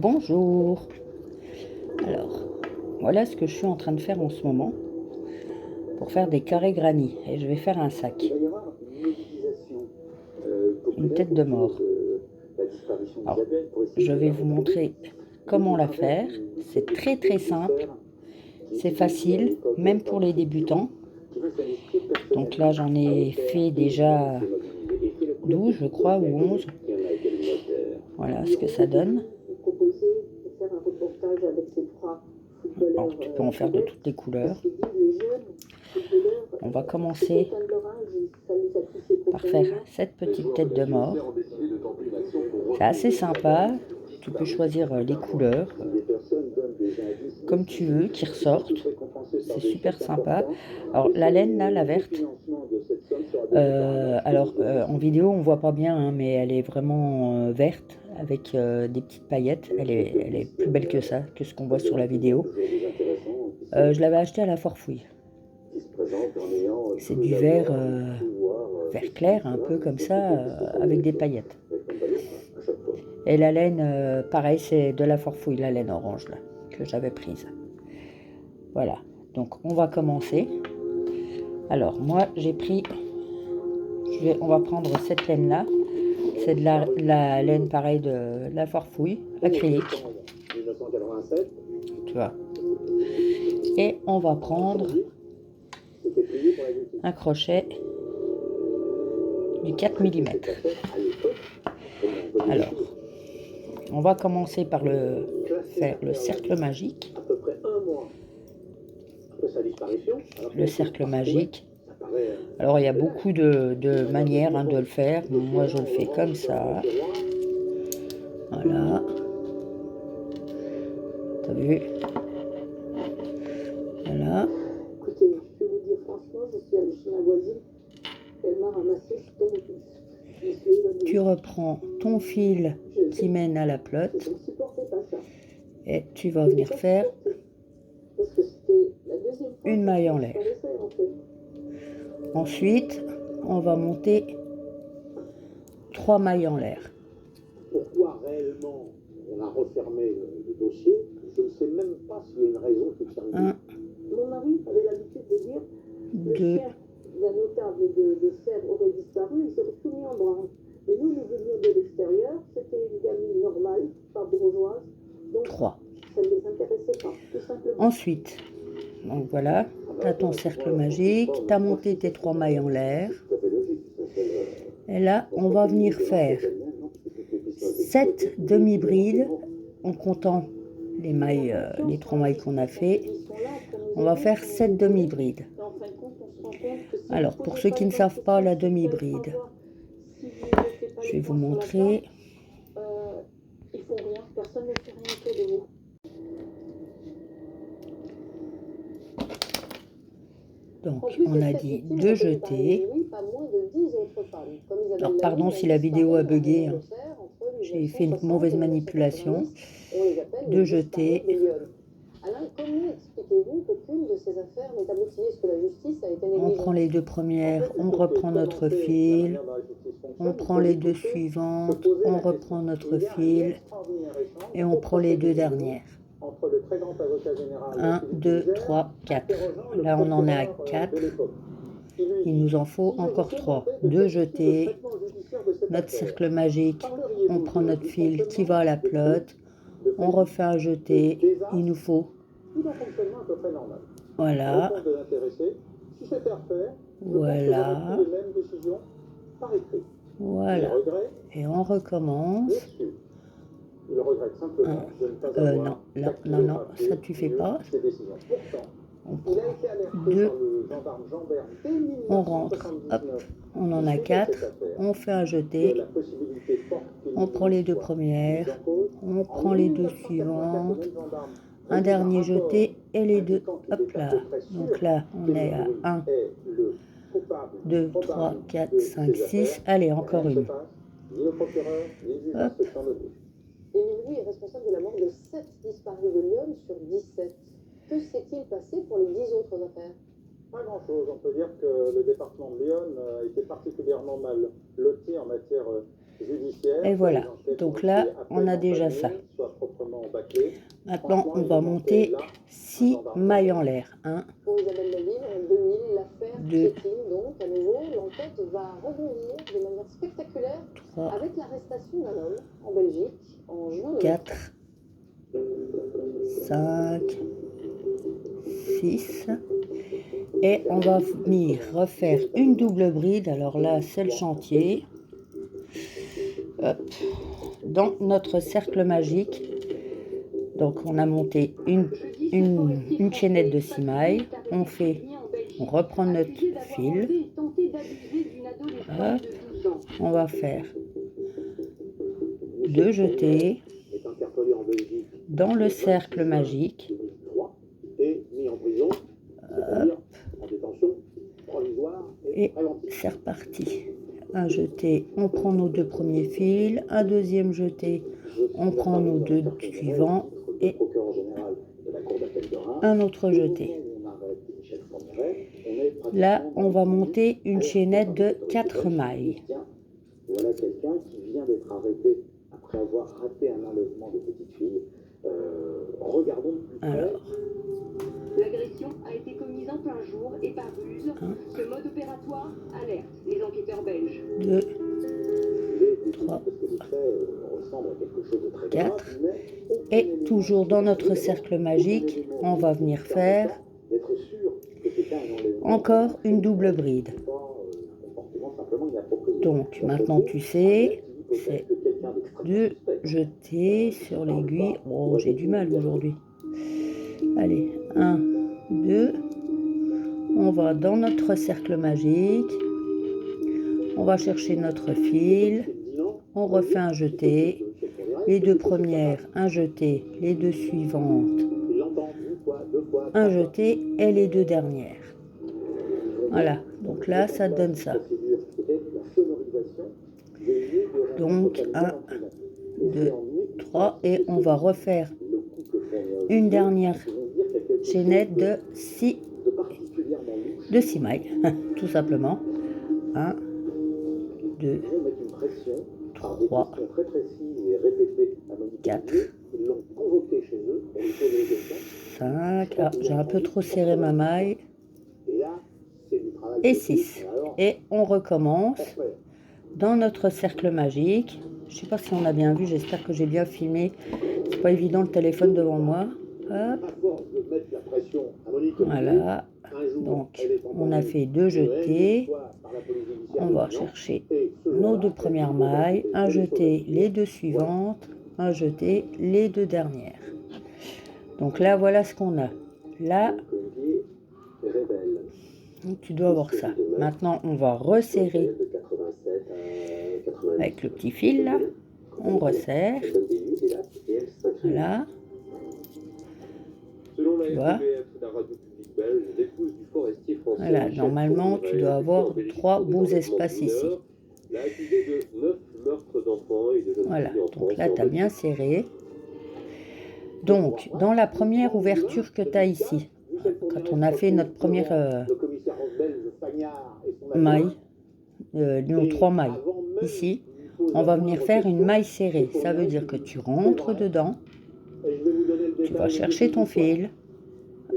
Bonjour. Alors, voilà ce que je suis en train de faire en ce moment pour faire des carrés granit. Et je vais faire un sac, une tête de mort. Alors, je vais vous montrer comment la faire. C'est très très simple, c'est facile, même pour les débutants. Donc là, j'en ai fait déjà 12, je crois, ou 11. Voilà ce que ça donne. Alors, tu peux en faire de toutes les couleurs. On va commencer par faire cette petite tête de mort. C'est assez sympa. Tu peux choisir les couleurs comme tu veux, qui ressortent. C'est super sympa. Alors, la laine, là, la verte. En vidéo, on voit pas bien, hein, mais elle est vraiment verte avec des petites paillettes. Elle est plus belle que ça, que ce qu'on voit sur la vidéo. Je l'avais acheté à la Forfouille. C'est du vert clair, un peu comme ça, avec des paillettes. Et la laine, pareil, c'est de la Forfouille, la laine orange, là, que j'avais prise. Voilà, donc on va commencer. Alors, moi, j'ai pris... on va prendre cette laine-là. C'est de la laine, pareil, de la Forfouille, acrylique. Tu vois. Et on va prendre un crochet du 4 mm. Alors, on va commencer par faire le cercle magique. Le cercle magique. Alors, il y a beaucoup de manières de le faire. Moi, je le fais comme ça. Voilà. T'as vu? Voilà. Écoutez, je vais vous dire franchement, je suis allée chez ma voisine, elle m'a ramassé, je tombe au tous. Tu reprends ton fil qui mène à la pelote et tu vas venir faire une maille en l'air. Ensuite, on va monter 3 mailles en l'air. Pourquoi réellement on a refermé le dossier, je ne sais même pas s'il y a une raison qui tient. Mon mari avait l'habitude de dire le chien d'un notable de Sèvres aurait disparu, il serait tout mis en branle. Et nous venions de l'extérieur, c'était une gamine normale, pas bourgeoise. Donc 3. Ça ne les intéressait pas, tout simplement. Ensuite, donc voilà, tu as ton cercle magique, tu as monté tes 3 mailles en l'air. Et là, on va venir faire 7 demi-brides en comptant les mailles, les 3 mailles qu'on a fait. On va faire 7 demi-brides. Alors, pour ceux qui ne savent pas la demi-bride, je vais vous montrer. Ils font rien, personne ne fait rien autour de vous. Donc, on a dit de jeter. Alors, pardon si la vidéo a bugué, hein. J'ai fait une mauvaise manipulation. De jeter. Alain, comment expliquez-vous qu'aucune de ces affaires n'est aboutie? Est-ce que la justice a été négligente? On prend les 2 premières, on reprend notre fil. On prend les 2 suivantes, on reprend notre fil. Et on prend les 2 dernières. 1, 2, 3, 4. Là, on en est à 4. Il nous en faut encore 3. 2 jetés. Notre cercle magique. On prend notre fil qui va à la pelote. On refait un jeté. Il nous faut. Voilà. Voilà. Voilà. Et on recommence. Non, là, non, ça tu fais pas. On prend 2, on rentre, hop, on en a 4, on fait un jeté, on prend les 2 premières, on prend les 2 suivantes, un dernier jeté et les 2, hop là. Donc là, on est à 1, 2, 3, 4, 5, 6, allez, encore une. Hop. Émile Louis est responsable de la mort de 7 disparus de Lyon sur 17. Que s'est-il passé pour les 10 autres affaires? Pas grand-chose. On peut dire que le département de Lyon a été particulièrement mal loti en matière judiciaire. Et voilà. Donc là, on a déjà ça. proprement bâclé. Maintenant, on va monter 6 mailles en l'air. 1, Pour Isabelle Laville, en 2000, l'affaire 2, piétine, donc à nouveau, l'enquête va rebondir de manière spectaculaire 3, avec l'arrestation d'un homme en Belgique en juin 4, 5, 6. Et on va venir refaire une double bride. Alors là, c'est le chantier. Hop. Dans notre cercle magique. Donc on a monté une chaînette de 6 mailles. On reprend notre fil. Hop. On va faire 2 jetés dans le cercle magique. Et c'est reparti. Un jeté, on prend nos 2 premiers fils. Un deuxième jeté, on prend nos 2 suivants. Et un autre jeté. Là, on va monter une chaînette de 4 mailles. Voilà quelqu'un qui vient d'être arrêté après avoir raté un enlèvement de petite fille. Regardons de plus près. Alors, l'agression a été commise en plein jour et par ruse. Ce mode opératoire alerte les enquêteurs belges. 2, 3, 4. Et toujours dans notre cercle magique, on va venir faire encore une double bride. Donc maintenant tu sais, c'est 2 jetés sur l'aiguille. Oh, j'ai du mal aujourd'hui. Allez, 1, 2. On va dans notre cercle magique. On va chercher notre fil. On refait un jeté. Les 2 premières, un jeté. Les 2 suivantes, un jeté. Et les 2 dernières. Voilà. Donc là, ça donne ça. Donc 1, 2, 3. Et on va refaire une dernière chaînette de 6 mailles, tout simplement. 1, 2, 3, 4, 5. Ah, j'ai un peu trop serré ma maille. Et 6. Et on recommence dans notre cercle magique. Je ne sais pas si on a bien vu, j'espère que j'ai bien filmé. C'est pas évident le téléphone devant moi. Hop. Voilà. Donc on a fait 2 jetés. On va chercher nos 2 premières mailles, un jeté les 2 suivantes, un jeté les 2 dernières. Donc là voilà ce qu'on a. Là, tu dois avoir ça. Maintenant on va resserrer avec le petit fil là. On resserre. Voilà. Tu vois. Voilà, normalement tu dois avoir 3 beaux espaces ici. Voilà, donc là tu as bien serré. Donc, dans la première ouverture que tu as ici, quand on a fait notre première maille, nos 3 mailles, ici, on va venir faire une maille serrée. Ça veut dire que tu rentres dedans, tu vas chercher ton fil.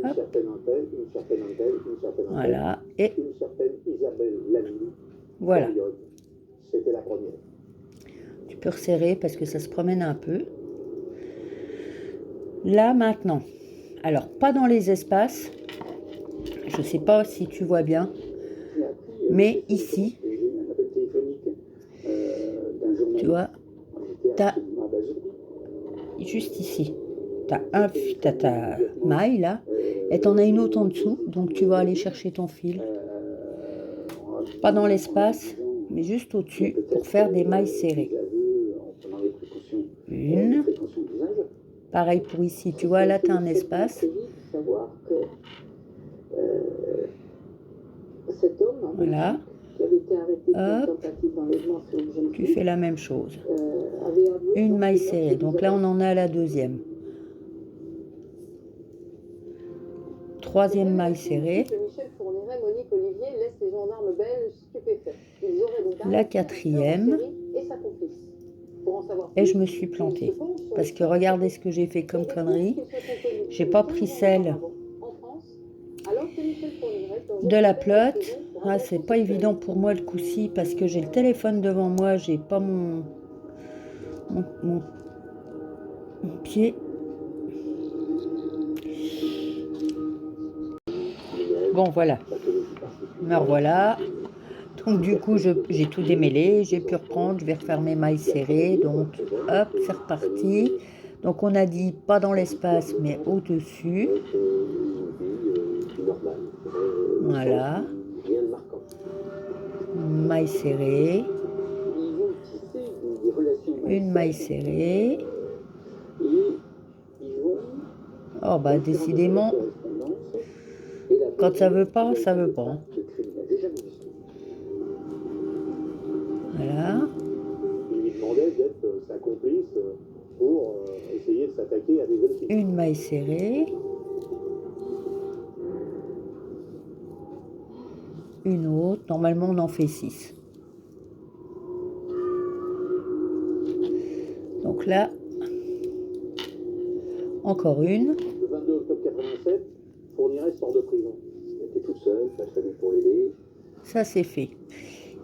Hop. Voilà, et voilà. Tu peux resserrer parce que ça se promène un peu. Là maintenant, alors pas dans les espaces, je ne sais pas si tu vois bien, mais ici, tu vois, tu as juste ici, tu as ta maille là, et tu en as une autre en dessous, donc tu vas aller chercher ton fil, pas dans l'espace, mais juste au-dessus pour faire des mailles serrées. Une. Pareil pour ici, tu vois, là tu as un espace. Voilà. Hop. Tu fais la même chose. Une maille serrée. Donc là, on en a la deuxième. Troisième maille serrée. La quatrième. Et je me suis plantée. Parce que regardez ce que j'ai fait comme connerie. J'ai pas pris celle de la pelote. Ah, c'est pas évident pour moi le coup-ci parce que j'ai le téléphone devant moi, j'ai pas mon pied. Bon, voilà. Me revoilà. Donc du coup, j'ai tout démêlé, j'ai pu reprendre, je vais refaire mes mailles serrées. Donc hop, c'est reparti. Donc on a dit pas dans l'espace, mais au-dessus. Voilà. Maille serrée. Une maille serrée. Oh bah décidément, quand ça veut pas, ça veut pas. Voilà. Il lui demandait d'être sa complice pour essayer de s'attaquer à des jeunes filles. Une maille serrée. Une autre. Normalement, on en fait 6. Donc là, encore une. Le 22 octobre 87, Fourniret sort de prison. Il était tout seul, pas de famille pour l'aider. Ça, c'est fait.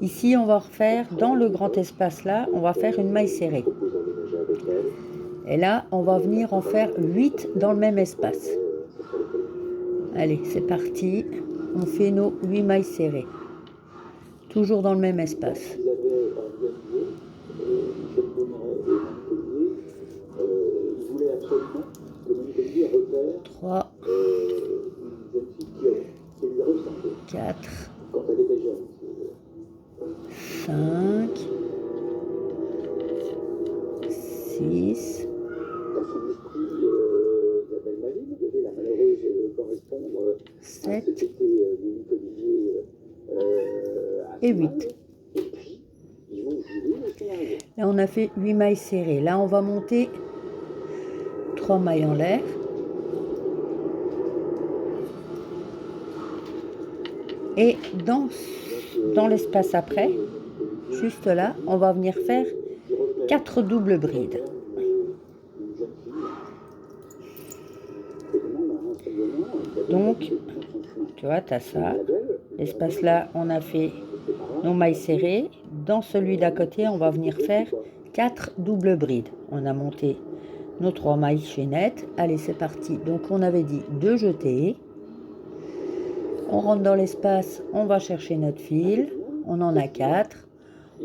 Ici, on va refaire, dans le grand espace là, on va faire une maille serrée. Et là, on va venir en faire 8 dans le même espace. Allez, c'est parti. On fait nos 8 mailles serrées. Toujours dans le même espace. Ils avaient organisé, Michel Fourniret et Montpellier, ils voulaient absolument que Montpellier repère 3, une jeune fille qui lui ressemblait 4, quand elle était jeune. 5, 6, Dans son esprit, Isabelle Maline devait la malheureuse correspondre à 7 cet été de Montpellier et 8. Et puis, ils vont jurer le scénario. Là, on a fait 8 mailles serrées. Là, on va monter 3 mailles en l'air. Et dans l'espace après, juste là, on va venir faire 4 doubles brides. Donc, tu vois, tu as ça. L'espace là, on a fait nos mailles serrées. Dans celui d'à côté, on va venir faire 4 doubles brides. On a monté nos 3 mailles chaînettes. Allez, c'est parti. Donc, on avait dit 2 jetés. On rentre dans l'espace, on va chercher notre fil. On en a 4.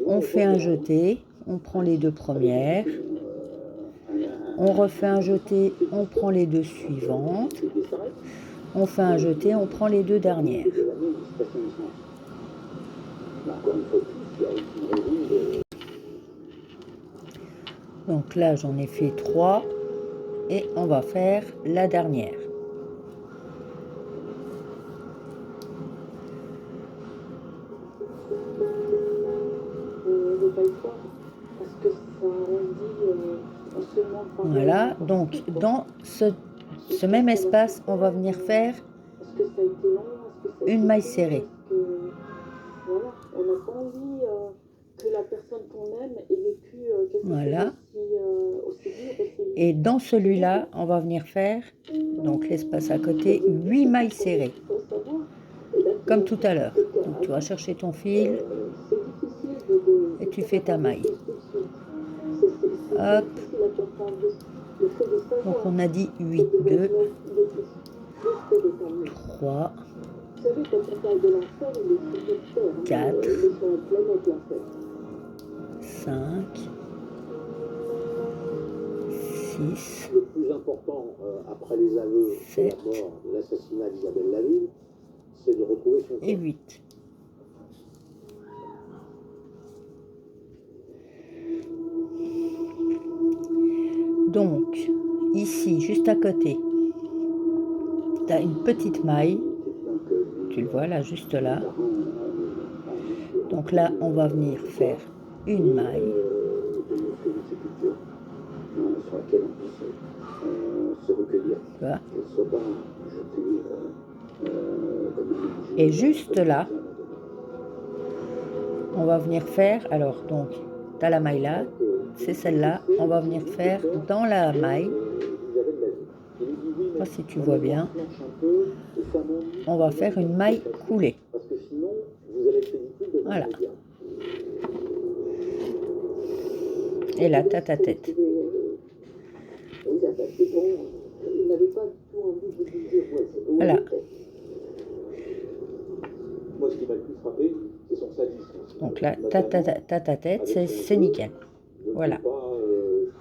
On fait un jeté. On prend les 2 premières. On refait un jeté. On prend les 2 suivantes. On fait un jeté. On prend les 2 dernières. Donc là, j'en ai fait 3. Et on va faire la dernière. Voilà, donc dans ce même espace, on va venir faire une maille serrée. Voilà. Et dans celui-là, on va venir faire, donc l'espace à côté, 8 mailles serrées. Comme tout à l'heure. Donc tu vas chercher ton fil et tu fais ta maille. Hop. Donc on a dit 8, 2, 3, 4, 5, 6, Le plus important après les aveux et 7 la mort de l'assassinat d'Isabelle Laville, c'est de retrouver son corps. et 8. Donc, ici, juste à côté, tu as une petite maille. Tu le vois là, juste là. Donc là, on va venir faire une maille. Sur laquelle on puisse se recueillir. Tu vois. Qu'elle ne soit pas jetée comme une Et juste là, on va venir faire, alors donc, tu as la maille là, c'est celle-là. On va venir faire dans la maille. Je sais pas si tu vois bien. On va faire une maille coulée. Voilà. Et là, tête à tête. Voilà. Donc là, tête à tête, c'est nickel. Voilà.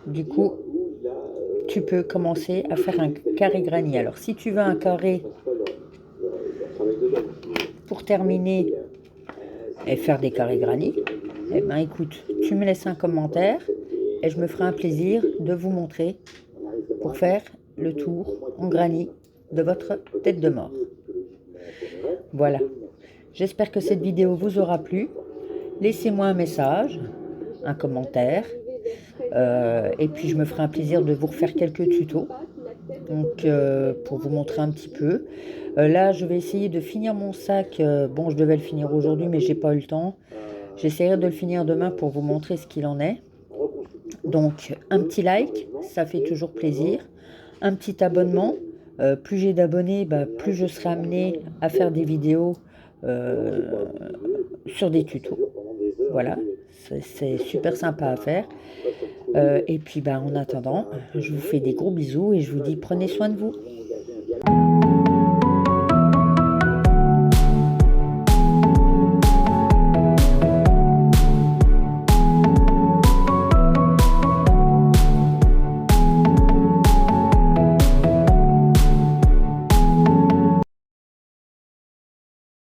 Du coup, tu peux commencer à faire un carré granny. Alors, si tu veux un carré pour terminer et faire des carrés granny, eh ben écoute, tu me laisses un commentaire et je me ferai un plaisir de vous montrer pour faire le tour en granny de votre tête de mort. Voilà. J'espère que cette vidéo vous aura plu. Laissez-moi un message, un commentaire, et puis je me ferai un plaisir de vous refaire quelques tutos, donc pour vous montrer un petit peu. Là, je vais essayer de finir mon sac. Bon, je devais le finir aujourd'hui, mais j'ai pas eu le temps. J'essaierai de le finir demain pour vous montrer ce qu'il en est. Donc, un petit like, ça fait toujours plaisir. Un petit abonnement. Plus j'ai d'abonnés, plus je serai amené à faire des vidéos sur des tutos. Voilà, c'est super sympa à faire. Et puis en attendant, je vous fais des gros bisous et je vous dis prenez soin de vous.